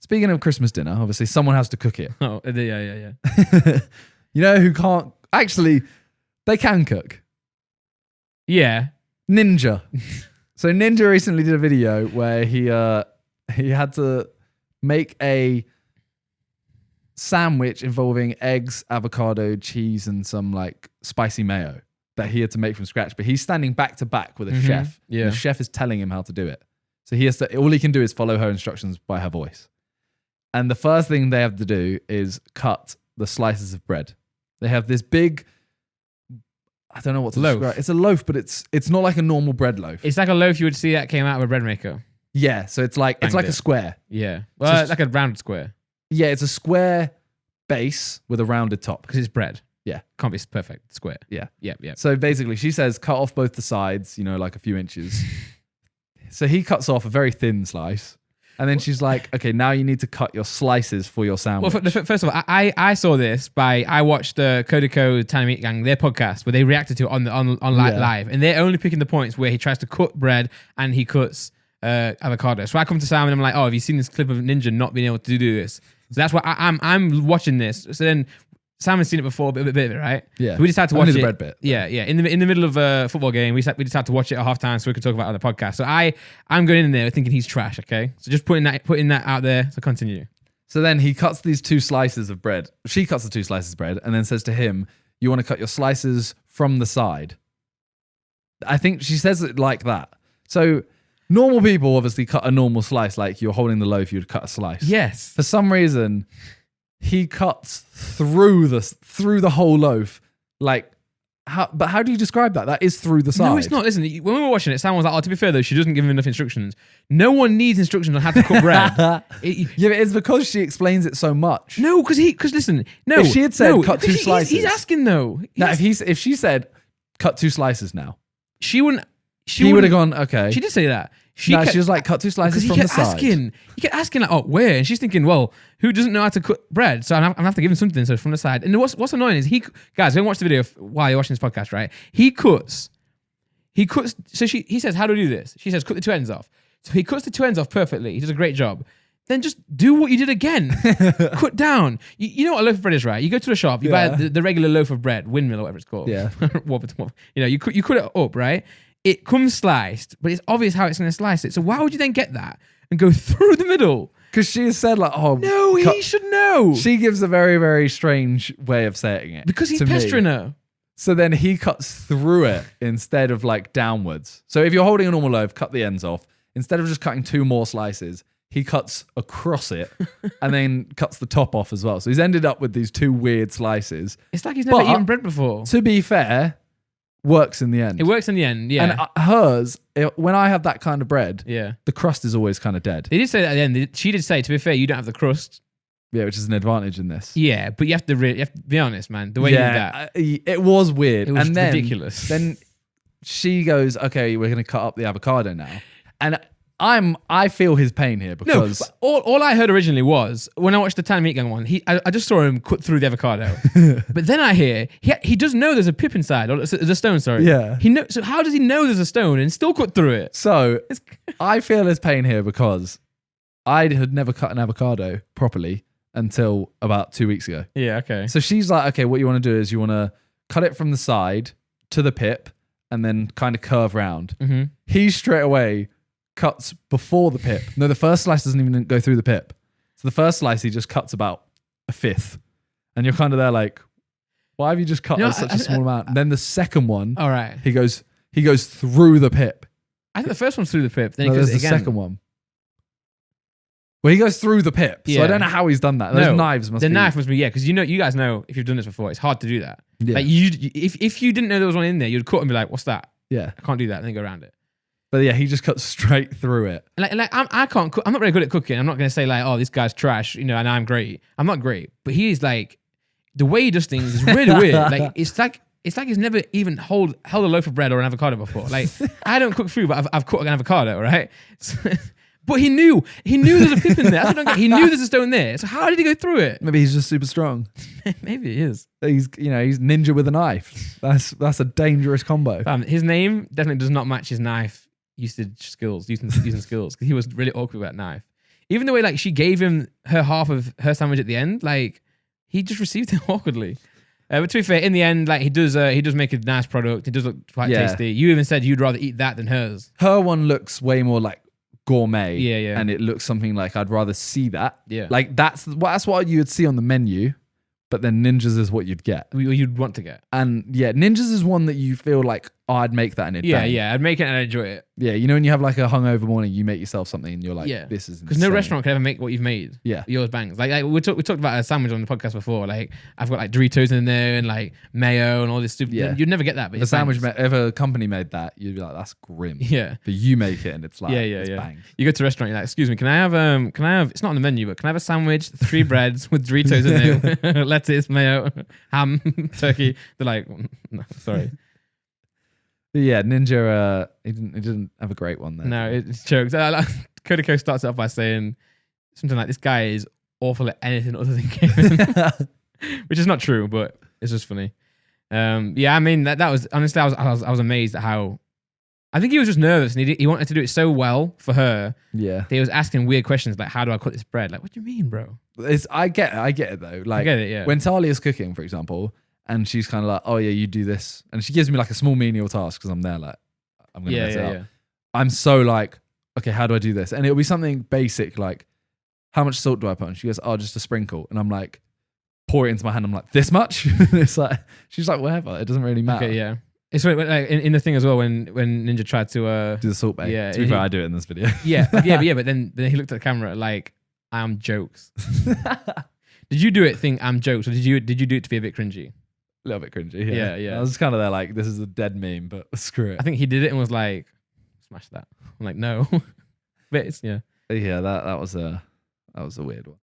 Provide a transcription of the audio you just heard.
speaking of Christmas dinner, obviously someone has to cook it. Oh, yeah. You know who can't? Actually, they can cook. Yeah. Ninja. So Ninja recently did a video where he had to make a sandwich involving eggs, avocado, cheese, and some like spicy mayo that he had to make from scratch. But he's standing back to back with a chef. Yeah. The chef is telling him how to do it. So he has to. All he can do is follow her instructions by her voice. And the first thing they have to do is cut the slices of bread. They have this big. I don't know what to loaf. describe. It's a loaf, but it's not like a normal bread loaf. It's like a loaf you would see that came out of a bread maker. Yeah, so it's like a square. Yeah. Well, it's like a rounded square. Yeah, it's a square base with a rounded top. Because it's bread. Yeah. Can't be perfect square. Yeah. Yeah. So basically, she says cut off both the sides, like a few inches. So he cuts off a very thin slice. And then she's like, okay, now you need to cut your slices for your sandwich. Well, first of all, I saw this I watched the Kodako Tiny Meat Gang, their podcast, where they reacted to it on live. And they're only picking the points where he tries to cut bread and he cuts avocado. So I come to Sam and I'm like, oh, have you seen this clip of Ninja not being able to do this? So that's why I'm watching this. So then Sam has seen it before, a bit of it, right? Yeah. So we decided to watch Only it. the bread bit. Yeah. In the middle of a football game, we decided to watch it at halftime so we could talk about it on the podcast. So I'm going in there thinking he's trash. Okay, so just putting that out there. So continue. So then he cuts these 2 slices of bread. She cuts the 2 slices of bread and then says to him, "You want to cut your slices from the side." I think she says it like that. So normal people obviously cut a normal slice, like you're holding the loaf, you'd cut a slice. Yes. For some reason, he cuts through the whole loaf. Like, but how do you describe that? That is through the side. No, it's not. Listen, when we were watching it, Sam was like, "Oh, to be fair though, she doesn't give him enough instructions. No one needs instructions on how to cook bread." Yeah, but it's because she explains it so much. No, because listen, no. If she had said cut 2 slices, he's asking though. Now, if she said cut 2 slices now, she wouldn't. He would have gone, okay. She did say that. She was like, cut 2 slices from the side. He kept asking, like, oh, where? And she's thinking, well, who doesn't know how to cook bread? So I'm gonna have to give him something. So from the side. And what's annoying is guys, don't watch the video while you're watching this podcast, right? He cuts. So he says, how do we do this? She says, cut the 2 ends off. So he cuts the 2 ends off perfectly. He does a great job. Then just do what you did again. Cut down. You know what a loaf of bread is, right? You go to the shop, you buy the regular loaf of bread, windmill or whatever it's called. Yeah. You cut it up, right? It comes sliced, but it's obvious how it's going to slice it. So why would you then get that and go through the middle? Because she has said like, oh. No, he should know. She gives a very, very strange way of saying it. Because he's pestering her. So then he cuts through it instead of like downwards. So if you're holding a normal loaf, cut the ends off. Instead of just cutting 2 more slices, he cuts across it and then cuts the top off as well. So he's ended up with these 2 weird slices. It's like he's never eaten bread before. To be fair, works in the end. It works in the end, yeah. And hers, when I have that kind of bread, yeah, the crust is always kind of dead. They did say that at the end. She did say, to be fair, you don't have the crust. Yeah, which is an advantage in this. Yeah, but you have to be honest, man. The way you did that. It was weird. It was and then, ridiculous. Then she goes, okay, we're going to cut up the avocado now. And I feel his pain here because all I heard originally was when I watched the Tiny Meat Gang one, I just saw him cut through the avocado. But then I hear he does know there's a pip inside, or there's a stone. Sorry, yeah. So how does he know there's a stone and still cut through it? So I feel his pain here because I had never cut an avocado properly until about 2 weeks ago. Yeah, okay. So she's like, okay, what you want to do is you want to cut it from the side to the pip and then kind of curve round. Mm-hmm. He straight away cuts before the pip. No, the first slice doesn't even go through the pip. So the first slice, he just cuts about a fifth. And you're kind of there like, why have you just cut such a small amount? And then the second one, all right, he goes through the pip. I think the first one's through the pip. Then no, he goes there's the again. second one. Well, he goes through the pip. Yeah. So I don't know how he's done that. Those knives must be... The knife must be, yeah, because you guys know, if you've done this before, it's hard to do that. Yeah. Like if you didn't know there was one in there, you'd cut and be like, what's that? Yeah. I can't do that, and then go around it. But yeah, he just cuts straight through it. Like I can't cook. I'm not very good at cooking. I'm not going to say like, oh, this guy's trash, and I'm great. I'm not great. But he is like, the way he does things is really weird. Like it's like he's never even held a loaf of bread or an avocado before. Like I don't cook food, but I've cooked an avocado, right? So, but he knew there's a pip in there. He knew there's a stone there. So how did he go through it? Maybe he's just super strong. Maybe he is. He's ninja with a knife. That's a dangerous combo. His name definitely does not match his knife using skills. Because he was really awkward with that knife. even the way like she gave him her half of her sandwich at the end, like he just received it awkwardly. But to be fair, in the end, like he does make a nice product. It does look quite tasty. You even said you'd rather eat that than hers. Her one looks way more like gourmet. Yeah. And it looks something like I'd rather see that. Yeah. Like that's what you would see on the menu, but then Ninjas is what you'd get. You'd want to get. And yeah, Ninjas is one that you feel like, oh, I'd make that in a day. Yeah. I'd make it and I'd enjoy it. Yeah, you know when you have like a hungover morning, you make yourself something and you're like, Yeah. this is Because no insane. restaurant can ever make what you've made. Yeah. Yours bangs. Like we talked about a sandwich on the podcast before. Like I've got like Doritos in there and like mayo and all this stuff. Yeah. You'd never get that. But If a it sandwich, bangs. if a company made that, you'd be like, that's grim. Yeah. But you make it and it's like, it's yeah. bang. You go to a restaurant, you're like, excuse me, can I have, it's not on the menu, but can I have a sandwich, 3 breads with Doritos in there, lettuce, mayo, ham, turkey? They're like, no, sorry. But yeah, Ninja, he didn't have a great one there. No, it's jokes. Kodako starts it off by saying something like, this guy is awful at anything other than gaming, which is not true, but it's just funny. Yeah, I mean, that was, honestly, I was amazed at how, I think he was just nervous and he wanted to do it so well for her. Yeah. That he was asking weird questions like, how do I cut this bread? Like, what do you mean, bro? I get it though. Like, I get it, yeah. when Talia's cooking, for example, and she's kind of like, oh yeah, you do this. And she gives me like a small menial task because I'm there like, I'm going to mess it up. I'm so like, okay, how do I do this? And it'll be something basic like, how much salt do I put on? She goes, oh, just a sprinkle. And I'm like, pour it into my hand. I'm like, this much? It's like, she's like, whatever. It doesn't really matter. Okay, yeah. It's like in the thing as well when Ninja tried to Do the salt bake. Yeah, To be fair, I do it in this video. but then he looked at the camera like, I'm jokes. Did you do it think I'm jokes, or did you do it to be a bit cringy? A little bit cringy. Yeah. Yeah. I was kind of there like, this is a dead meme, but screw it. I think he did it and was like, smash that. I'm like, no. But it's, yeah. Yeah, that was a weird one.